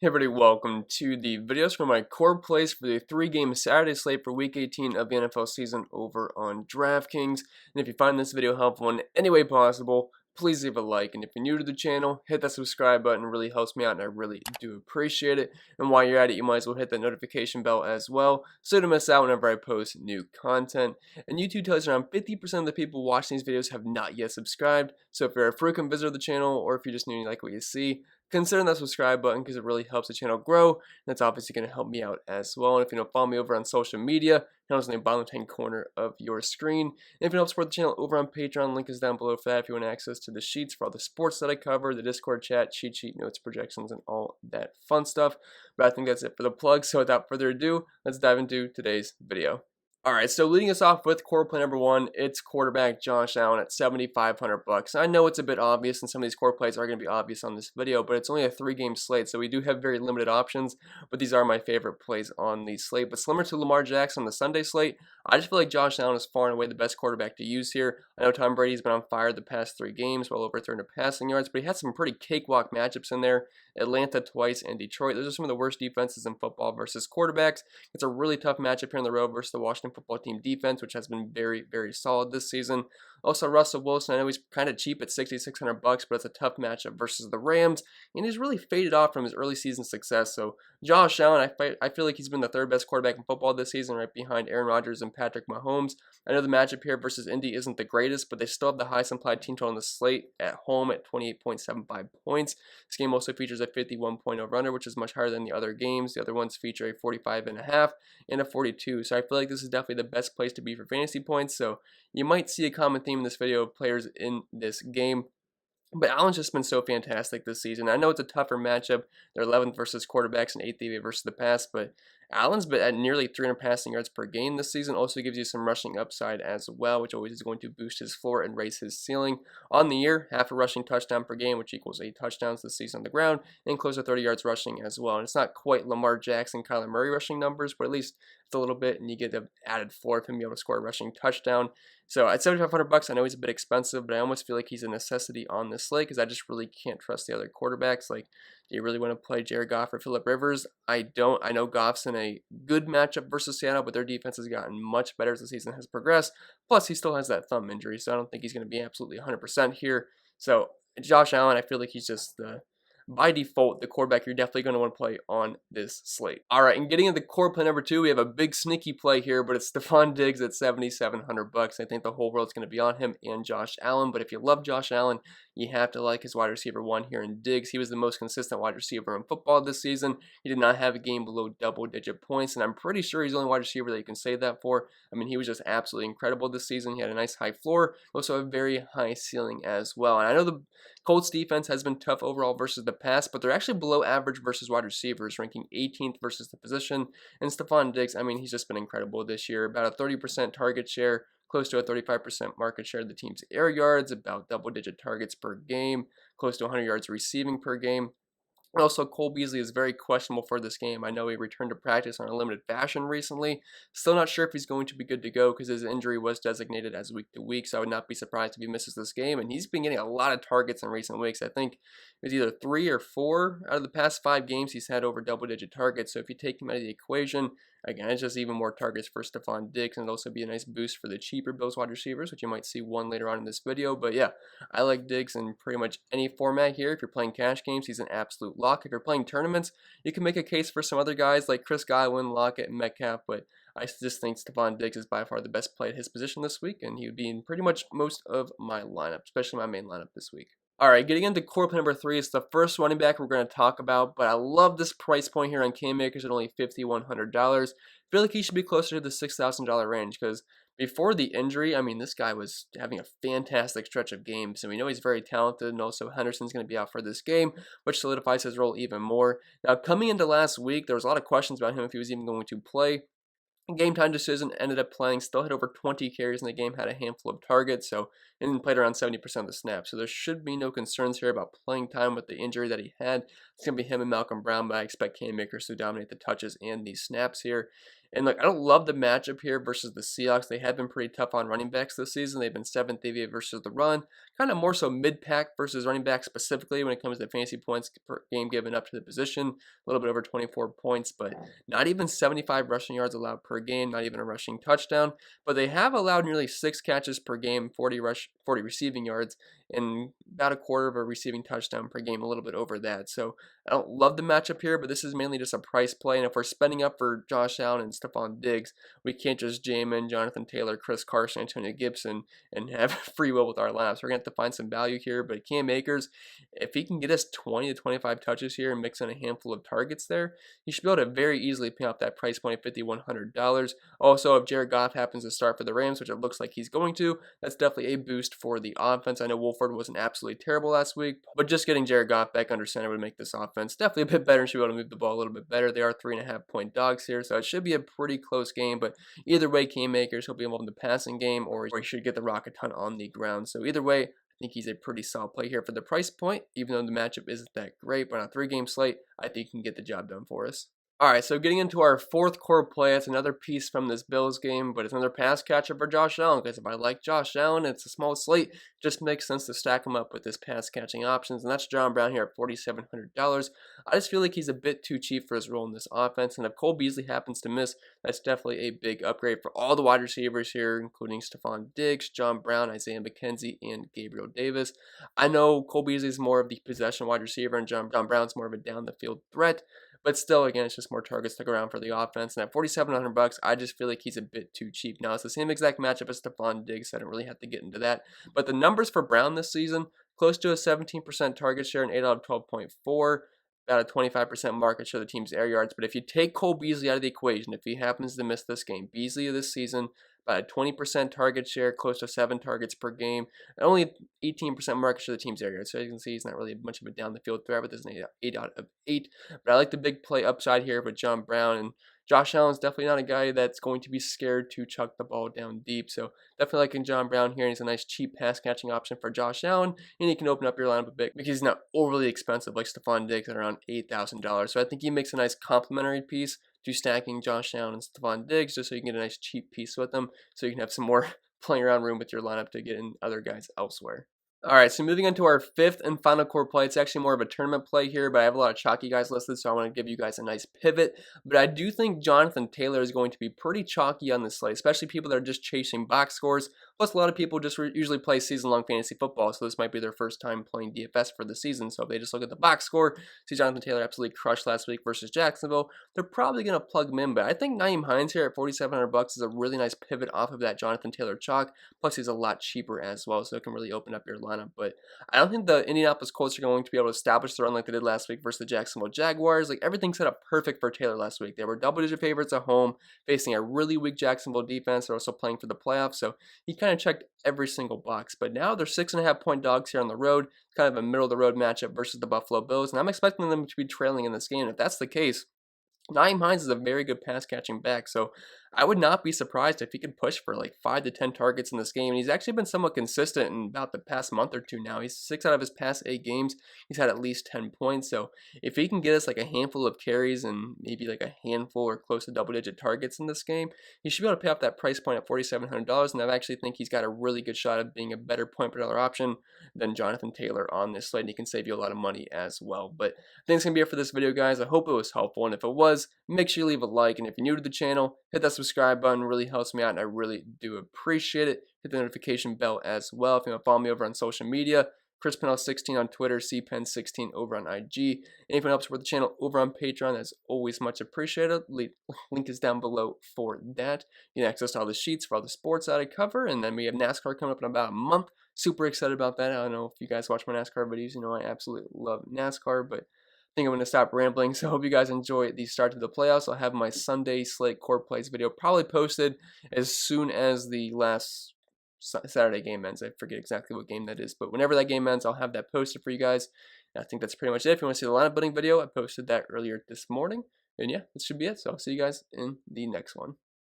Hey everybody, welcome to the videos for my core plays for the 3-game Saturday slate for Week 18 of the NFL season over on Draftkings. And if you find this video helpful in any way possible, please leave a like. And if you're new to the channel, hit that subscribe button. It really helps me out and I really do appreciate it. And while you're at it, you might as well hit that notification bell as well so you don't miss out whenever I post new content. And YouTube tells around 50% of the people watching these videos have not yet subscribed. So if you're a frequent visitor of the channel or if you're just new and you like what you see, consider that subscribe button because it really helps the channel grow, and it's obviously going to help me out as well. And if you don't follow me over on social media, it's in the bottom left-hand corner of your screen. And if you don't support the channel over on Patreon, link is down below for that if you want access to the sheets for all the sports that I cover, the Discord chat, cheat sheet, notes, projections, and all that fun stuff. But I think that's it for the plug, so without further ado, let's dive into today's video. Alright, so leading us off with core play number 1, it's quarterback Josh Allen at $7,500. I know it's a bit obvious, and some of these core plays are going to be obvious on this video, but it's only a 3-game slate, so we do have very limited options, but these are my favorite plays on the slate. But similar to Lamar Jackson on the Sunday slate, I just feel like Josh Allen is far and away the best quarterback to use here. I know Tom Brady's been on fire the past 3 games, well over 300 passing yards, but he had some pretty cakewalk matchups in there. Atlanta twice and Detroit. Those are some of the worst defenses in football versus quarterbacks. It's a really tough matchup here on the road versus the Washington football team defense, which has been very, very solid this season. Also, Russell Wilson, I know he's kind of cheap at $6,600, but it's a tough matchup versus the Rams, and he's really faded off from his early season success. So Josh Allen, I feel like he's been the 3rd best quarterback in football this season, right behind Aaron Rodgers and Patrick Mahomes. I know the matchup here versus Indy isn't the greatest, but they still have the highest implied team total on the slate at home at 28.75 points. This game also features a 51.0 runner, which is much higher than the other games. The other ones feature a 45.5 and a 42. So I feel like this is definitely the best place to be for fantasy points. So you might see a common theme in this video of players in this game. But Allen's just been so fantastic this season. I know it's a tougher matchup. They're 11th versus quarterbacks and 8th DVA versus the pass, but Allen's been at nearly 300 passing yards per game this season. Also gives you some rushing upside as well, which always is going to boost his floor and raise his ceiling. On the year, half a rushing touchdown per game, which equals 8 touchdowns this season on the ground, and close to 30 yards rushing as well. And it's not quite Lamar Jackson, Kyler Murray rushing numbers, but at least it's a little bit, and you get the added floor of him being able to score a rushing touchdown. So at $7,500, I know he's a bit expensive, but I almost feel like he's a necessity on this slate because I just really can't trust the other quarterbacks. Like, do you really want to play Jared Goff or Phillip Rivers? I don't. I know Goff's in a good matchup versus Seattle, but their defense has gotten much better as the season has progressed. Plus, he still has that thumb injury, so I don't think he's going to be absolutely 100% here. So Josh Allen, I feel like he's just by default, the quarterback you're definitely going to want to play on this slate. All right, and getting into core play number 2, we have a big sneaky play here, but it's STEFON Diggs at $7,700. I think the whole world's going to be on him and Josh Allen, but if you love Josh Allen, you have to like his wide receiver 1 here in Diggs. He was the most consistent wide receiver in football this season. He did not have a game below double-digit points, and I'm pretty sure he's the only wide receiver that you can say that for. I mean, he was just absolutely incredible this season. He had a nice high floor, also a very high ceiling as well. And I know the Colts defense has been tough overall versus the pass, but they're actually below average versus wide receivers, ranking 18th versus the position. And STEFON Diggs, I mean, he's just been incredible this year. About a 30% target share, close to a 35% market share of the team's air yards, about double-digit targets per game, close to 100 yards receiving per game. Also, Cole Beasley is very questionable for this game. I know he returned to practice on a limited fashion recently. Still not sure if he's going to be good to go because his injury was designated as week to week, so I would not be surprised if he misses this game. And he's been getting a lot of targets in recent weeks. I think it was either 3 or 4 out of the past 5 games he's had over double-digit targets. So if you take him out of the equation, again, it's just even more targets for STEFON Diggs, and it'll also be a nice boost for the cheaper Bills wide receivers, which you might see one later on in this video. But yeah, I like Diggs in pretty much any format here. If you're playing cash games, he's an absolute lock. If you're playing tournaments, you can make a case for some other guys like Chris Godwin, Lockett, and Metcalf, but I just think STEFON Diggs is by far the best play at his position this week, and he would be in pretty much most of my lineup, especially my main lineup this week. Alright, getting into core play number 3, it's the first running back we're going to talk about, but I love this price point here on K-Makers at only $5,100. I feel like he should be closer to the $6,000 range because before the injury, I mean, this guy was having a fantastic stretch of games, and we know he's very talented, and also Henderson's going to be out for this game, which solidifies his role even more. Now, coming into last week, there was a lot of questions about him if he was even going to play. Game time decision, ended up playing, still had over 20 carries in the game, had a handful of targets, and played around 70% of the snaps. So there should be no concerns here about playing time with the injury that he had. It's going to be him and Malcolm Brown, but I expect K-Makers to dominate the touches and the snaps here. And look, I don't love the matchup here versus the Seahawks. They have been pretty tough on running backs this season. They've been 7th AVA versus the run, kind of more so mid-pack versus running back specifically when it comes to fantasy points per game given up to the position. A little bit over 24 points, but not even 75 rushing yards allowed per game, not even a rushing touchdown. But they have allowed nearly 6 catches per game, 40 receiving yards, and about a quarter of a receiving touchdown per game, a little bit over that. So I don't love the matchup here, but this is mainly just a price play. And if we're spending up for Josh Allen and STEFON Diggs, we can't just jam in Jonathan Taylor, Chris Carson, Antonio Gibson, and have free will with our lineups. We're going to have to find some value here, but Cam Akers, if he can get us 20 to 25 touches here and mix in a handful of targets there, he should be able to very easily pay off that price point of $5,100. Also, if Jared Goff happens to start for the Rams, which it looks like he's going to, that's definitely a boost for the offense. I know Wolford wasn't absolutely terrible last week, but just getting Jared Goff back under center would make this offense definitely a bit better and should be able to move the ball a little bit better. They are 3.5-point dogs here, so it should be a pretty close game, but either way, Cam Akers will be involved in the passing game, or he should get the rock a ton on the ground. So either way, I think he's a pretty solid play here for the price point, even though the matchup isn't that great. But on a 3-game slate, I think he can get the job done for us. Alright, so getting into our 4th core play, it's another piece from this Bills game, but it's another pass catcher for Josh Allen, because if I like Josh Allen, it's a small slate, it just makes sense to stack him up with this pass catching options, and that's John Brown here at $4,700. I just feel like he's a bit too cheap for his role in this offense, and if Cole Beasley happens to miss, that's definitely a big upgrade for all the wide receivers here, including STEFON Diggs, John Brown, Isaiah McKenzie, and Gabriel Davis. I know Cole Beasley is more of the possession wide receiver, and John Brown's more of a down-the-field threat, but still, again, it's just more targets stuck around for the offense. And at $4,700, I just feel like he's a bit too cheap. Now, it's the same exact matchup as STEFON Diggs, so I don't really have to get into that. But the numbers for Brown this season, close to a 17% target share and 8 out of 12.4, about a 25% market share of the team's air yards. But if you take Cole Beasley out of the equation, if he happens to miss this game, Beasley this season, about a 20% target share, close to 7 targets per game, and only 18% market share of the team's air yards. So you can see he's not really much of a down-the-field threat, but there's an 8 out of 8. But I like the big play upside here with John Brown, and Josh Allen's definitely not a guy that's going to be scared to chuck the ball down deep. So definitely liking John Brown here, and he's a nice cheap pass catching option for Josh Allen, and he can open up your lineup a bit because he's not overly expensive like STEFON Diggs at around $8,000. So I think he makes a nice complementary piece to stacking Josh Allen and STEFON Diggs, just so you can get a nice cheap piece with them, so you can have some more playing around room with your lineup to get in other guys elsewhere. Alright, so moving on to our 5th and final core play. It's actually more of a tournament play here, but I have a lot of chalky guys listed, so I want to give you guys a nice pivot. But I do think Jonathan Taylor is going to be pretty chalky on this slate, especially people that are just chasing box scores. Plus, a lot of people just usually play season-long fantasy football, so this might be their first time playing DFS for the season. So if they just look at the box score, see Jonathan Taylor absolutely crushed last week versus Jacksonville, they're probably going to plug him in. But I think Nyheim Hines here at $4,700 is a really nice pivot off of that Jonathan Taylor chalk. Plus, he's a lot cheaper as well, so it can really open up your lineup. But I don't think the Indianapolis Colts are going to be able to establish the run like they did last week versus the Jacksonville Jaguars. Like, everything set up perfect for Taylor last week. They were double-digit favorites at home, facing a really weak Jacksonville defense. They're also playing for the playoffs, so he kind of checked every single box. But now they're 6.5-point dogs here on the road, kind of a middle-of-the-road matchup versus the Buffalo Bills, and I'm expecting them to be trailing in this game. If that's the case, Nyheim Hines is a very good pass catching back, so I would not be surprised if he could push for like 5 to 10 targets in this game. And he's actually been somewhat consistent in about the past month or two now. He's 6 out of his past 8 games. He's had at least 10 points. So if he can get us like a handful of carries and maybe like a handful or close to double-digit targets in this game, he should be able to pay off that price point at $4,700. And I actually think he's got a really good shot of being a better point per dollar option than Jonathan Taylor on this slate. And he can save you a lot of money as well. But I think it's going to be it for this video, guys. I hope it was helpful. And if it was, make sure you leave a like. And if you're new to the channel, hit that subscribe button. It really helps me out, and I really do appreciate it. Hit the notification bell as well. If you want to follow me over on social media, Chris Pennell 16 on Twitter, cpen16 over on IG. Anything helps support the channel over on Patreon, that's always much appreciated. Link is down below for that. You can access all the sheets for all the sports that I cover, and then we have NASCAR coming up in about a month. Super excited about that. I don't know if you guys watch my NASCAR videos, you know I absolutely love NASCAR, but I think I'm going to stop rambling, so I hope you guys enjoy the start to the playoffs. I'll have my Sunday slate core plays video probably posted as soon as the last Saturday game ends. I forget exactly what game that is, but whenever that game ends, I'll have that posted for you guys. And I think that's pretty much it. If you want to see the lineup building video, I posted that earlier this morning. And yeah, this should be it, so I'll see you guys in the next one.